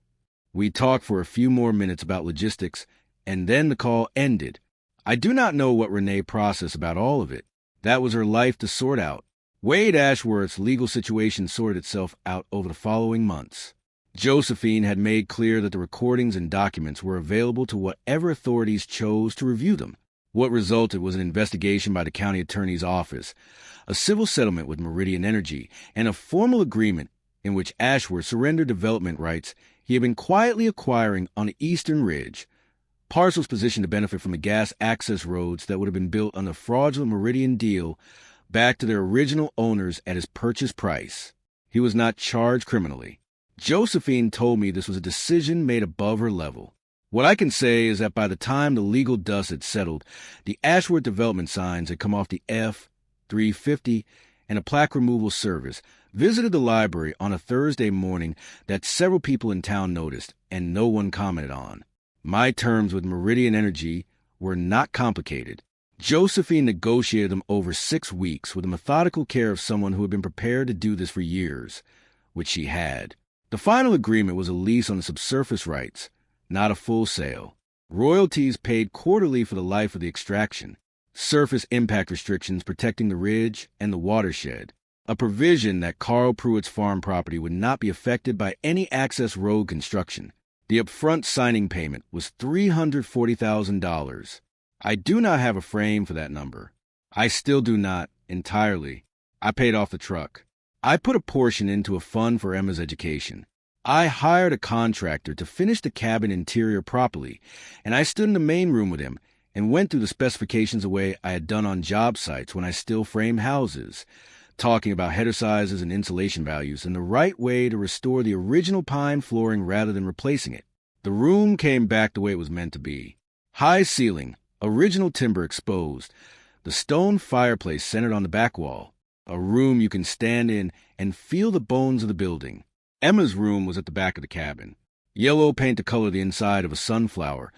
We talked for a few more minutes about logistics, and then the call ended. I do not know what Renee processed about all of it. That was her life to sort out. Wade Ashworth's legal situation sorted itself out over the following months. Josephine had made clear that the recordings and documents were available to whatever authorities chose to review them. What resulted was an investigation by the county attorney's office, a civil settlement with Meridian Energy, and a formal agreement in which Ashworth surrendered development rights he had been quietly acquiring on the Eastern Ridge, parcels positioned to benefit from the gas access roads that would have been built on the fraudulent Meridian deal back to their original owners at his purchase price. He was not charged criminally. Josephine told me this was a decision made above her level. What I can say is that by the time the legal dust had settled, the Ashworth development signs had come off the F-350, and a plaque removal service visited the library on a Thursday morning that several people in town noticed and no one commented on. My terms with Meridian Energy were not complicated. Josephine negotiated them over 6 weeks with the methodical care of someone who had been prepared to do this for years, which she had. The final agreement was a lease on the subsurface rights, not a full sale. Royalties paid quarterly for the life of the extraction. Surface impact restrictions protecting the ridge and the watershed. A provision that Carl Pruitt's farm property would not be affected by any access road construction. The upfront signing payment was $340,000. I do not have a frame for that number. I still do not, entirely. I paid off the truck. I put a portion into a fund for Emma's education. I hired a contractor to finish the cabin interior properly, and I stood in the main room with him and went through the specifications the way I had done on job sites when I still framed houses, talking about header sizes and insulation values and the right way to restore the original pine flooring rather than replacing it. The room came back the way it was meant to be. High ceiling, original timber exposed, the stone fireplace centered on the back wall, a room you can stand in and feel the bones of the building. Emma's room was at the back of the cabin. Yellow paint to color the inside of a sunflower,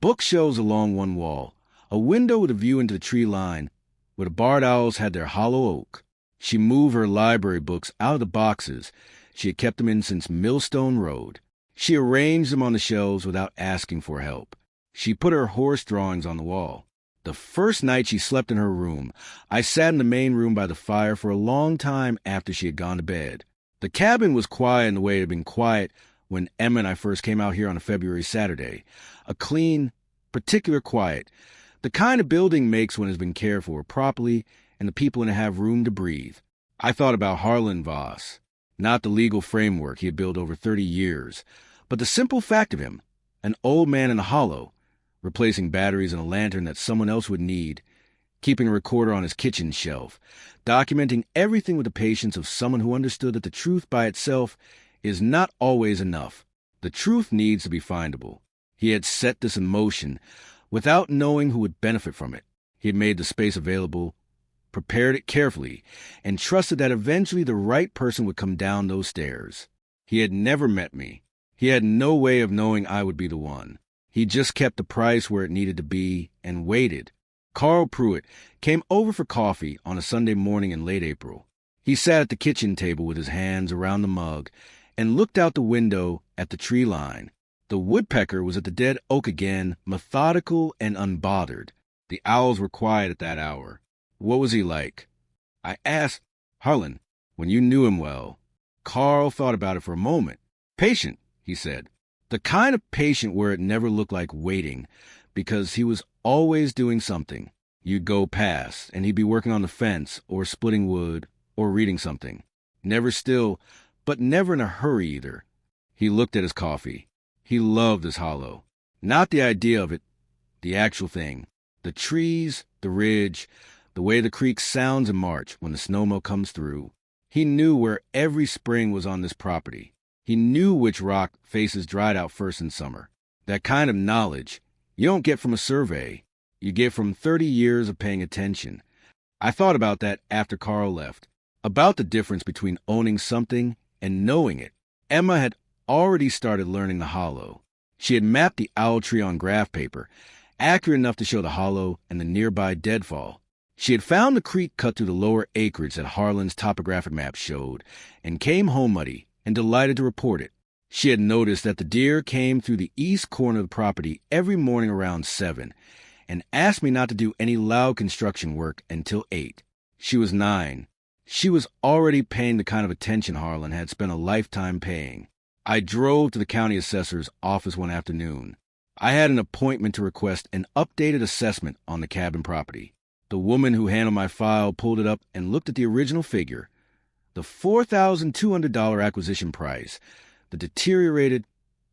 bookshelves along one wall, a window with a view into the tree line, where the barred owls had their hollow oak. She moved her library books out of the boxes she had kept them in since Millstone Road. She arranged them on the shelves without asking for help. She put her horse drawings on the wall. The first night she slept in her room, I sat in the main room by the fire for a long time after she had gone to bed. The cabin was quiet in the way it had been quiet when Emma and I first came out here on a February Saturday. A clean, particular quiet, the kind of building makes when it's been cared for properly and the people in it have room to breathe. I thought about Harlan Voss, not the legal framework he had built over 30 years, but the simple fact of him, an old man in a hollow, replacing batteries and a lantern that someone else would need, keeping a recorder on his kitchen shelf, documenting everything with the patience of someone who understood that the truth by itself is not always enough. The truth needs to be findable. He had set this in motion without knowing who would benefit from it. He had made the space available, prepared it carefully, and trusted that eventually the right person would come down those stairs. He had never met me. He had no way of knowing I would be the one. He just kept the price where it needed to be and waited. Carl Pruitt came over for coffee on a Sunday morning in late April. He sat at the kitchen table with his hands around the mug and looked out the window at the tree line. The woodpecker was at the dead oak again, methodical and unbothered. The owls were quiet at that hour. What was he like? I asked. Harlan, when you knew him well. Carl thought about it for a moment. Patient, he said. The kind of patient where it never looked like waiting, because he was always doing something. You'd go past, and he'd be working on the fence, or splitting wood, or reading something. Never still, but never in a hurry either. He looked at his coffee. He loved this hollow. Not the idea of it, the actual thing. The trees, the ridge, the way the creek sounds in March when the snowmelt comes through. He knew where every spring was on this property. He knew which rock faces dried out first in summer. That kind of knowledge you don't get from a survey. You get from 30 years of paying attention. I thought about that after Carl left, about the difference between owning something and knowing it. Emma had already started learning the hollow. She had mapped the owl tree on graph paper, accurate enough to show the hollow and the nearby deadfall. She had found the creek cut through the lower acreage that Harlan's topographic map showed, and came home muddy and delighted to report it. She had noticed that the deer came through the east corner of the property every morning around 7, and asked me not to do any loud construction work until 8. She was 9. She was already paying the kind of attention Harlan had spent a lifetime paying. I drove to the county assessor's office one afternoon. I had an appointment to request an updated assessment on the cabin property. The woman who handled my file pulled it up and looked at the original figure, the $4,200 acquisition price, the deteriorated,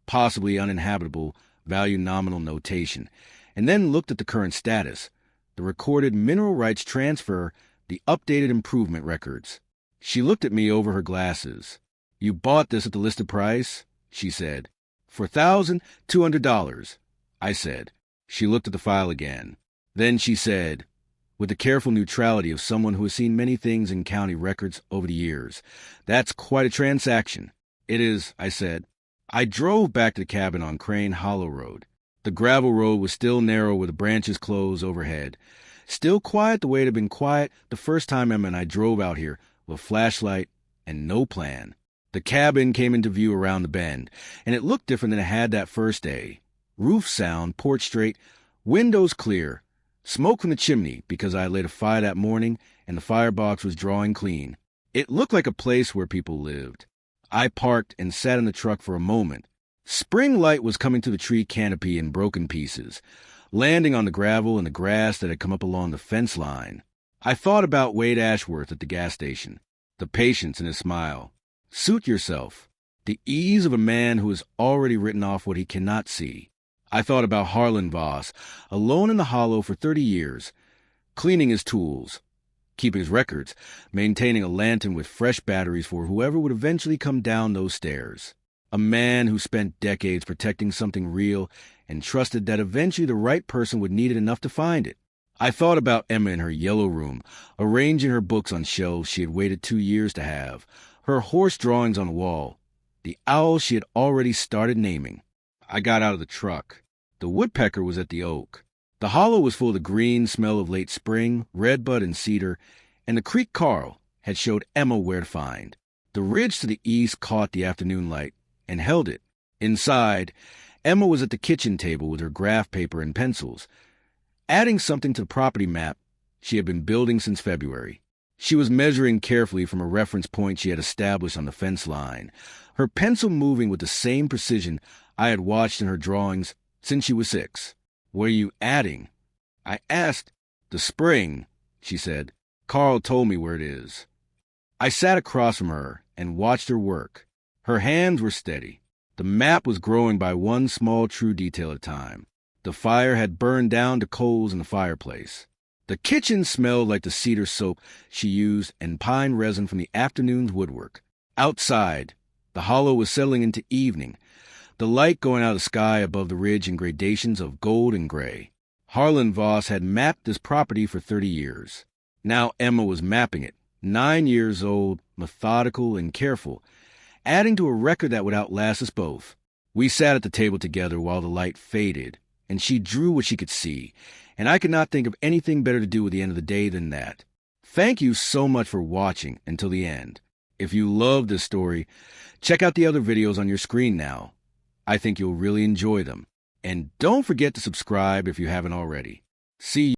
possibly uninhabitable, value nominal notation, and then looked at the current status, the recorded mineral rights transfer, the updated improvement records. She looked at me over her glasses. You bought this at the listed price, she said. $4,200, I said. She looked at the file again. Then she said, with the careful neutrality of someone who has seen many things in county records over the years, that's quite a transaction. It is, I said. I drove back to the cabin on Crane Hollow Road. The gravel road was still narrow with the branches closed overhead. Still quiet the way it had been quiet the first time Emma and I drove out here with a flashlight and no plan. The cabin came into view around the bend, and it looked different than it had that first day. Roof sound, porch straight, windows clear, smoke from the chimney because I had lit a fire that morning and the firebox was drawing clean. It looked like a place where people lived. I parked and sat in the truck for a moment. Spring light was coming through the tree canopy in broken pieces, landing on the gravel and the grass that had come up along the fence line. I thought about Wade Ashworth at the gas station, the patience in his smile. Suit yourself. The ease of a man who has already written off what he cannot see. I thought about Harlan Voss, alone in the hollow for 30 years, cleaning his tools, keeping his records, maintaining a lantern with fresh batteries for whoever would eventually come down those stairs. A man who spent decades protecting something real and trusted that eventually the right person would need it enough to find it. I thought about Emma in her yellow room, arranging her books on shelves she had waited 2 years to have, her horse drawings on the wall, the owl she had already started naming. I got out of the truck. The woodpecker was at the oak. The hollow was full of the green smell of late spring, redbud and cedar, and the creek Carl had showed Emma where to find. The ridge to the east caught the afternoon light and held it. Inside, Emma was at the kitchen table with her graph paper and pencils, adding something to the property map she had been building since February. She was measuring carefully from a reference point she had established on the fence line, her pencil moving with the same precision I had watched in her drawings since she was 6. "What are you adding?" I asked. "The spring," she said. "Carl told me where it is." I sat across from her and watched her work. Her hands were steady. The map was growing by one small true detail at a time. The fire had burned down to coals in the fireplace. The kitchen smelled like the cedar soap she used and pine resin from the afternoon's woodwork. Outside, the hollow was settling into evening, the light going out of the sky above the ridge in gradations of gold and gray. Harlan Voss had mapped this property for 30 years. Now Emma was mapping it, 9 years old, methodical and careful, adding to a record that would outlast us both. We sat at the table together while the light faded, and she drew what she could see, and I could not think of anything better to do at the end of the day than that. Thank you so much for watching until the end. If you loved this story, check out the other videos on your screen now. I think you'll really enjoy them. And don't forget to subscribe if you haven't already. See you.